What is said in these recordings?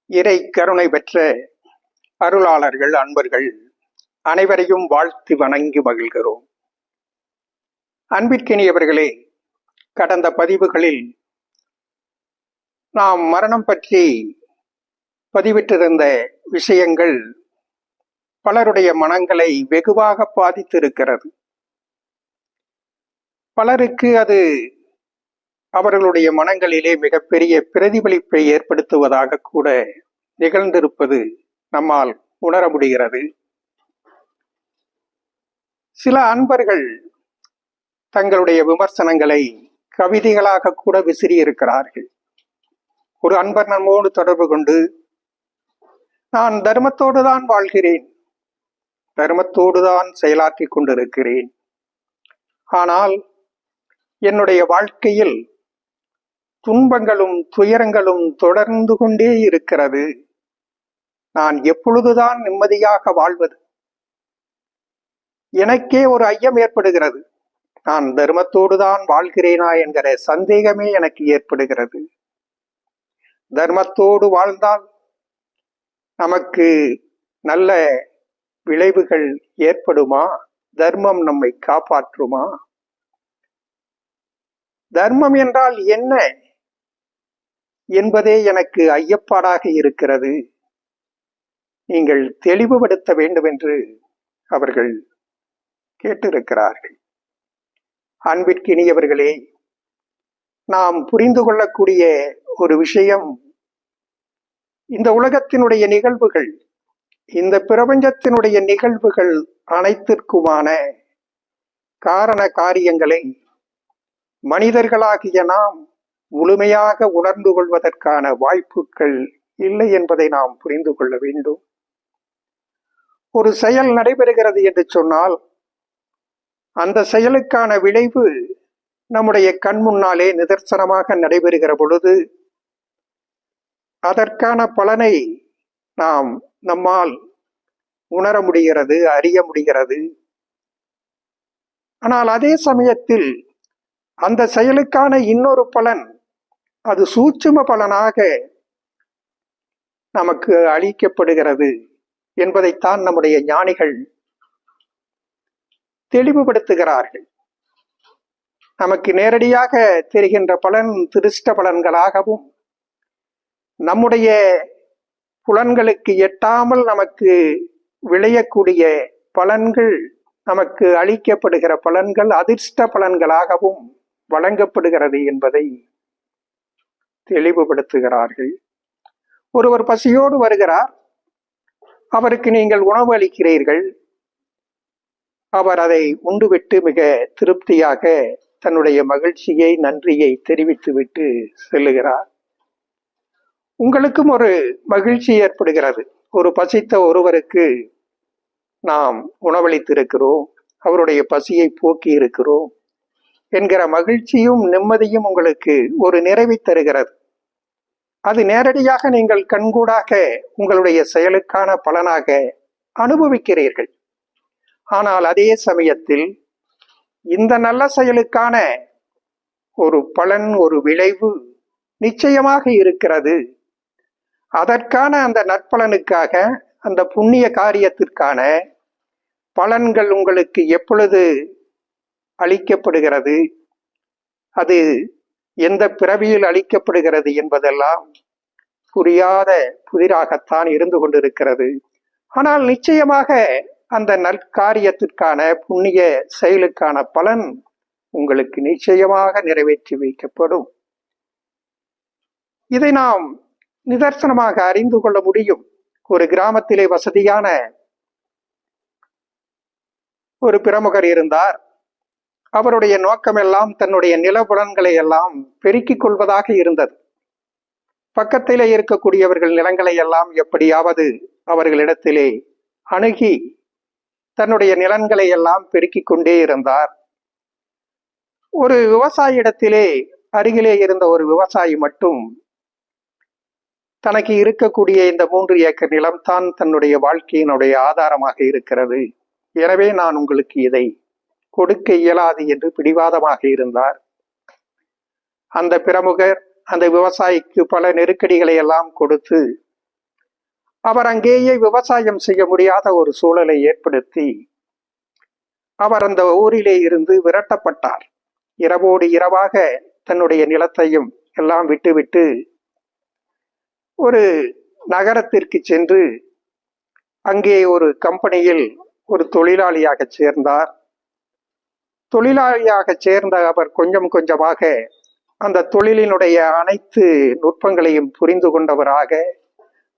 இறை கருணை பெற்ற அருளாளர்கள் அன்பர்கள் அனைவரையும் வாழ்த்து வணங்கி மகிழ்கிறோம். அன்பிற்கினியவர்களே, கடந்த பதிவுகளில் நாம் மரணம் பற்றி பதிவிட்டிருந்த விஷயங்கள் பலருடைய மனங்களை வெகுவாக பாதித்திருக்கிறது. பலருக்கு அது அவர்களுடைய மனங்களிலே மிகப்பெரிய பிரதிபலிப்பை ஏற்படுத்துவதாக கூட நிகழ்ந்திருப்பது நம்மால் உணர முடிகிறது. சில அன்பர்கள் தங்களுடைய விமர்சனங்களை கவிதைகளாக கூட விசிறியிருக்கிறார்கள். ஒரு அன்பர் நம்மோடு தொடர்பு கொண்டு, நான் தர்மத்தோடு தான் வாழ்கிறேன், தர்மத்தோடு தான் செயலாற்றி கொண்டிருக்கிறேன், ஆனால் என்னுடைய வாழ்க்கையில் துன்பங்களும் துயரங்களும் தொடர்ந்து கொண்டே இருக்கிறது, நான் எப்பொழுதுதான் நிம்மதியாக வாழ்வது? எனக்கே ஒரு ஐயம் ஏற்படுகிறது. நான் தர்மத்தோடு தான் வாழ்கிறேனா என்கிற சந்தேகமே எனக்கு ஏற்படுகிறது. தர்மத்தோடு வாழ்ந்தால் நமக்கு நல்ல விளைவுகள் ஏற்படுமா? தர்மம் நம்மை காப்பாற்றுமா? தர்மம் என்றால் என்ன என்பதே எனக்கு ஐயப்பாடாக இருக்கிறது. நீங்கள் தெளிவுபடுத்த வேண்டும் என்று அவர்கள் கேட்டிருக்கிறார்கள். அன்பிற்கினியவர்களே, நாம் புரிந்து கொள்ளக்கூடிய ஒரு விஷயம், இந்த உலகத்தினுடைய நிகழ்வுகள், இந்த பிரபஞ்சத்தினுடைய நிகழ்வுகள் அனைத்திற்குமான காரண காரியங்களை மனிதர்களாகிய நாம் முழுமையாக உணர்ந்து கொள்வதற்கான வாய்ப்புகள் இல்லை என்பதை நாம் புரிந்து கொள்ள வேண்டும். ஒரு செயல் நடைபெறுகிறது என்று சொன்னால் அந்த செயலுக்கான விளைவு நம்முடைய கண் முன்னாலே நிதர்சனமாக நடைபெறுகிற பொழுது அதற்கான பலனை நம்மால் உணர முடிகிறது, அறிய முடிகிறது. ஆனால் அதே சமயத்தில் அந்த செயலுக்கான இன்னொரு பலன், அது சூட்சும பலனாக நமக்கு அளிக்கப்படுகிறது என்பதைத்தான் நம்முடைய ஞானிகள் தெளிவுபடுத்துகிறார்கள். நமக்கு நேரடியாக தெரிகின்ற பலன் திருஷ்ட பலன்களாகவும், நம்முடைய புலன்களுக்கு எட்டாமல் நமக்கு விளையக்கூடிய பலன்கள், நமக்கு அளிக்கப்படுகிற பலன்கள் அதிர்ஷ்ட பலன்களாகவும் வழங்கப்படுகிறது என்பதை தெளிவுபடுத்துகிறார்கள். ஒருவர் பசியோடு வருகிறார், அவருக்கு நீங்கள் உணவு அளிக்கிறீர்கள். அவர் அதை உண்டுவிட்டு மிக திருப்தியாக தன்னுடைய மகிழ்ச்சியை, நன்றியை தெரிவித்துவிட்டு செல்லுகிறார். உங்களுக்கும் ஒரு மகிழ்ச்சி ஏற்படுகிறது. ஒரு பசித்த ஒருவருக்கு நாம் உணவளித்திருக்கிறோம், அவருடைய பசியை போக்கி இருக்கிறோம் என்கிற மகிழ்ச்சியும் நிம்மதியும் உங்களுக்கு ஒரு நிறைவை தருகிறது. அது நேரடியாக நீங்கள் கண்கூடாக உங்களுடைய செயலுக்கான பலனாக அனுபவிக்கிறீர்கள். ஆனால் அதே சமயத்தில் இந்த நல்ல செயலுக்கான ஒரு பலன், ஒரு விளைவு நிச்சயமாக இருக்கிறது. அதற்கான அந்த நற்பலனுக்காக, அந்த புண்ணிய காரியத்திற்கான பலன்கள் உங்களுக்கு எப்பொழுது அளிக்கப்படுகிறது, அது எந்த பிறவியில் அளிக்கப்படுகிறது என்பதெல்லாம் புரியாத புதிராகத்தான் இருந்து கொண்டிருக்கிறது. ஆனால் நிச்சயமாக அந்த நற்காரியத்திற்கான புண்ணிய செயலுக்கான பலன் உங்களுக்கு நிச்சயமாக நிறைவேற்றி வைக்கப்படும். இதை நாம் நிதர்சனமாக அறிந்து கொள்ள முடியும். ஒரு கிராமத்திலே வசதியான ஒரு பிரமுகர் இருந்தார். அவருடைய நோக்கமெல்லாம் தன்னுடைய நிலபுலன்களை எல்லாம் பெருக்கிக் கொள்வதாக இருந்தது. பக்கத்திலே இருக்கக்கூடியவர்கள் நிலங்களை எல்லாம் எப்படியாவது அவர்களிடத்திலே அணுகி தன்னுடைய நிலங்களை எல்லாம் பெருக்கிக் கொண்டே இருந்தார். ஒரு விவசாயியிடத்திலே, அருகிலே இருந்த ஒரு விவசாயி மட்டும் தனக்கு இருக்கக்கூடிய இந்த 3 ஏக்கர் நிலம்தான் தன்னுடைய வாழ்க்கையினுடைய ஆதாரமாக இருக்கிறது, எனவே நான் உங்களுக்கு இதை கொடுக்க இயலாது என்று பிடிவாதமாக இருந்தார். அந்த பிரமுகர் அந்த விவசாயிக்கு பல நெருக்கடிகளை எல்லாம் கொடுத்து அவர் அங்கேயே விவசாயம் செய்ய முடியாத ஒரு சூழலை ஏற்படுத்தி அவர் அந்த ஊரிலே இருந்து விரட்டப்பட்டார். இரவோடு இரவாக தன்னுடைய நிலத்தையும் எல்லாம் விட்டுவிட்டு ஒரு நகரத்திற்கு சென்று அங்கே ஒரு கம்பெனியில் ஒரு தொழிலாளியாக சேர்ந்தார். தொழிலாளியாக சேர்ந்த அவர் கொஞ்சம் கொஞ்சமாக அந்த தொழிலினுடைய அனைத்து நுட்பங்களையும் புரிந்து கொண்டவராக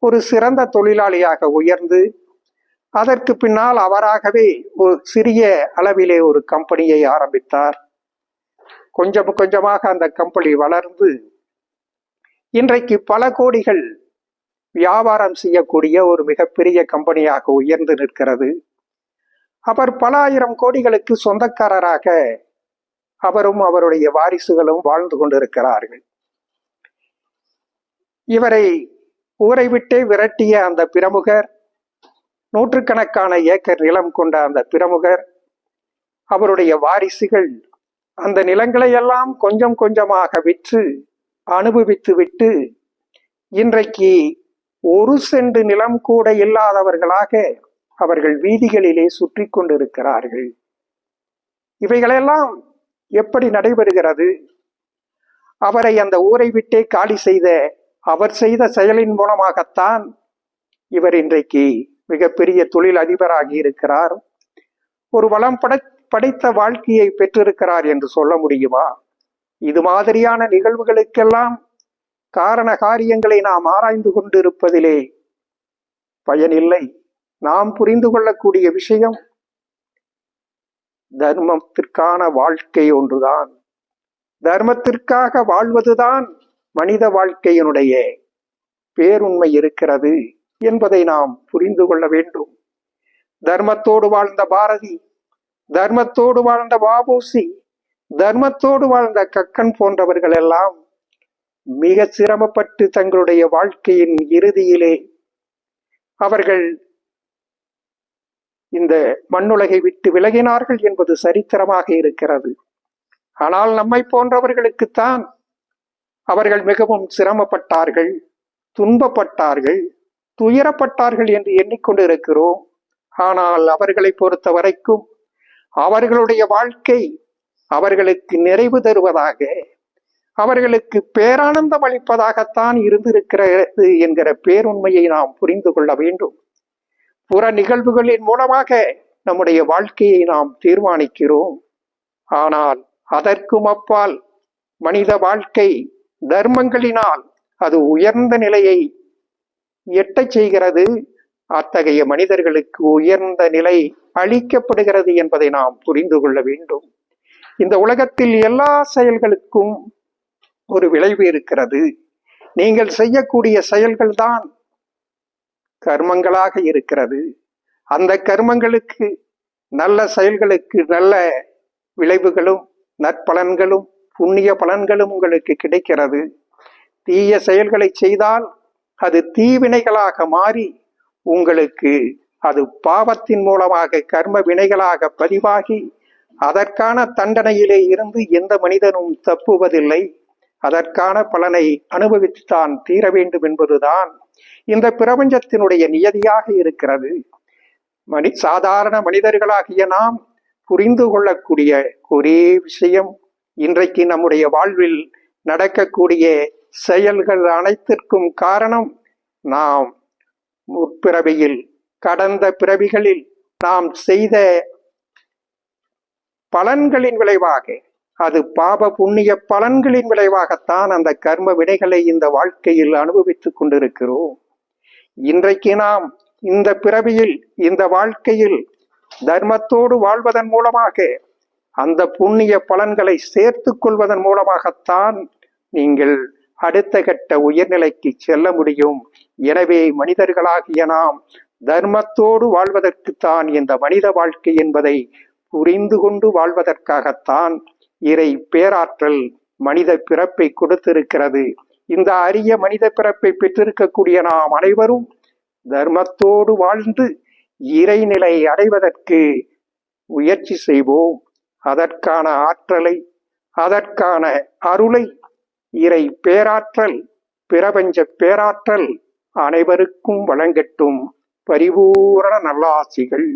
ஒரு சிறந்த தொழிலாளியாக உயர்ந்து அதற்கு பின்னால் அவராகவே ஒரு சிறிய அளவிலே ஒரு கம்பெனியை ஆரம்பித்தார். கொஞ்சம் கொஞ்சமாக அந்த கம்பெனி வளர்ந்து இன்றைக்கு பல கோடிகள் வியாபாரம் செய்யக்கூடிய ஒரு மிகப்பெரிய கம்பெனியாக உயர்ந்து நிற்கிறது. அவர் பல ஆயிரம் கோடிகளுக்கு சொந்தக்காரராக அவரும் அவருடைய வாரிசுகளும் வாழ்ந்து கொண்டிருக்கிறார்கள். இவரை ஊரை விட்டே விரட்டிய அந்த பிரமுகர், நூற்றுக்கணக்கான ஏக்கர் நிலம் கொண்ட அந்த பிரமுகர், அவருடைய வாரிசுகள் அந்த நிலங்களை எல்லாம் கொஞ்சம் கொஞ்சமாக விற்று அனுபவித்து விட்டு இன்றைக்கு ஒரு சென்ட் நிலம் கூட இல்லாதவர்களாக அவர்கள் வீதிகளிலே சுற்றி கொண்டிருக்கிறார்கள். இவைகளெல்லாம் எப்படி நடைபெறுகிறது? அவரை அந்த ஊரை விட்டே காலி செய்த அவர் செய்த செயலின் மூலமாகத்தான் இவர் இன்றைக்கு மிகப்பெரிய தொழில் அதிபராகி இருக்கிறார். ஒரு வளம் படைத்த வாழ்க்கையை பெற்றிருக்கிறார் என்று சொல்ல முடியுமா? இது மாதிரியான நிகழ்வுகளுக்கெல்லாம் காரண காரியங்களை நாம் ஆராய்ந்து கொண்டிருப்பதிலே பயனில்லை. நாம் புரிந்து கொள்ளக்கூடிய விஷயம் தர்மத்திற்கான வாழ்க்கை ஒன்றுதான். தர்மத்திற்காக வாழ்வதுதான் மனித வாழ்க்கையினுடைய பேருண்மை இருக்கிறது என்பதை நாம் புரிந்து கொள்ள வேண்டும். தர்மத்தோடு வாழ்ந்த பாரதி, தர்மத்தோடு வாழ்ந்த வ.உ.சி., தர்மத்தோடு வாழ்ந்த கக்கன் போன்றவர்கள் எல்லாம் மிக சிரமப்பட்டு தங்களுடைய வாழ்க்கையின் இறுதியிலே அவர்கள் இந்த மண்ணுலகை விட்டு விலகினார்கள் என்பது சரித்திரமாக இருக்கிறது. ஆனால் நம்மை போன்றவர்களுக்குத்தான் அவர்கள் மிகவும் சிரமப்பட்டார்கள், துன்பப்பட்டார்கள், துயரப்பட்டார்கள் என்று எண்ணிக்கொண்டு இருக்கிறோம். ஆனால் அவர்களை பொறுத்த வரைக்கும் அவர்களுடைய வாழ்க்கை அவர்களுக்கு நிறைவு தருவதாக, அவர்களுக்கு பேரானந்தம் அளிப்பதாகத்தான் இருந்திருக்கிறது என்கிற பேருண்மையை நாம் புரிந்து கொள்ள வேண்டும். புற நிகழ்வுகளின் மூலமாக நம்முடைய வாழ்க்கையை நாம் தீர்மானிக்கிறோம். ஆனால் அதற்கும் அப்பால் மனித வாழ்க்கை தர்மங்களினால் அது உயர்ந்த நிலையை எட்டச் செய்கிறது. அத்தகைய மனிதர்களுக்கு உயர்ந்த நிலை அளிக்கப்படுகிறது என்பதை நாம் புரிந்து கொள்ள வேண்டும். இந்த உலகத்தில் எல்லா செயல்களுக்கும் ஒரு விளைவு இருக்கிறது. நீங்கள் செய்யக்கூடிய செயல்கள்தான் கர்மங்களாக இருக்கிறது. அந்த கர்மங்களுக்கு, நல்ல செயல்களுக்கு நல்ல விளைவுகளும் நற்பலன்களும் புண்ணிய பலன்களும் உங்களுக்கு கிடைக்கிறது. தீய செயல்களை செய்தால் அது தீவினைகளாக மாறி உங்களுக்கு அது பாவத்தின் மூலமாக கர்ம வினைகளாக பதிவாகி அதற்கான தண்டனையிலே இருந்து எந்த மனிதனும் தப்புவதில்லை. அதற்கான பலனை அனுபவித்துத்தான் தீர வேண்டும் என்பதுதான் இந்த பிரபஞ்சத்தினுடைய நியதியாக இருக்கிறது. சாதாரண மனிதர்களாகிய நாம் புரிந்து கொள்ளக்கூடிய ஒரே விஷயம், இன்றைக்கு நம்முடைய வாழ்வில் நடக்கக்கூடிய செயல்கள் அனைத்திற்கும் காரணம் நாம் முற்பிறவியில், கடந்த பிறவிகளில் நாம் செய்த பலன்களின் விளைவாக, அது பாப புண்ணிய பலன்களின் விளைவாகத்தான் அந்த கர்ம வினைகளை இந்த வாழ்க்கையில் அனுபவித்துக் கொண்டிருக்கிறோம். இன்றைக்கு நாம் இந்த பிறவியில், இந்த வாழ்க்கையில் தர்மத்தோடு வாழ்வதன் மூலமாக, அந்த புண்ணிய பலன்களை சேர்த்து கொள்வதன் மூலமாகத்தான் நீங்கள் அடுத்த கட்ட உயர்நிலைக்கு செல்ல முடியும். எனவே மனிதர்களாகிய நாம் தர்மத்தோடு வாழ்வதற்குத்தான் இந்த மனித வாழ்க்கை என்பதை புரிந்து கொண்டு வாழ்வதற்காகத்தான் இறை பேராற்றல் மனித பிறப்பை கொடுத்திருக்கிறது. இந்த அரிய மனித பிறப்பை பெற்றிருக்கக்கூடிய நாம் அனைவரும் தர்மத்தோடு வாழ்ந்து இறைநிலை அடைவதற்கு முயற்சி செய்வோம். அதற்கான ஆற்றலை, அதற்கான அருளை இறை பேராற்றல், பிரபஞ்ச பேராற்றல் அனைவருக்கும் வழங்கட்டும் பரிபூரண நல்லாசிகள்.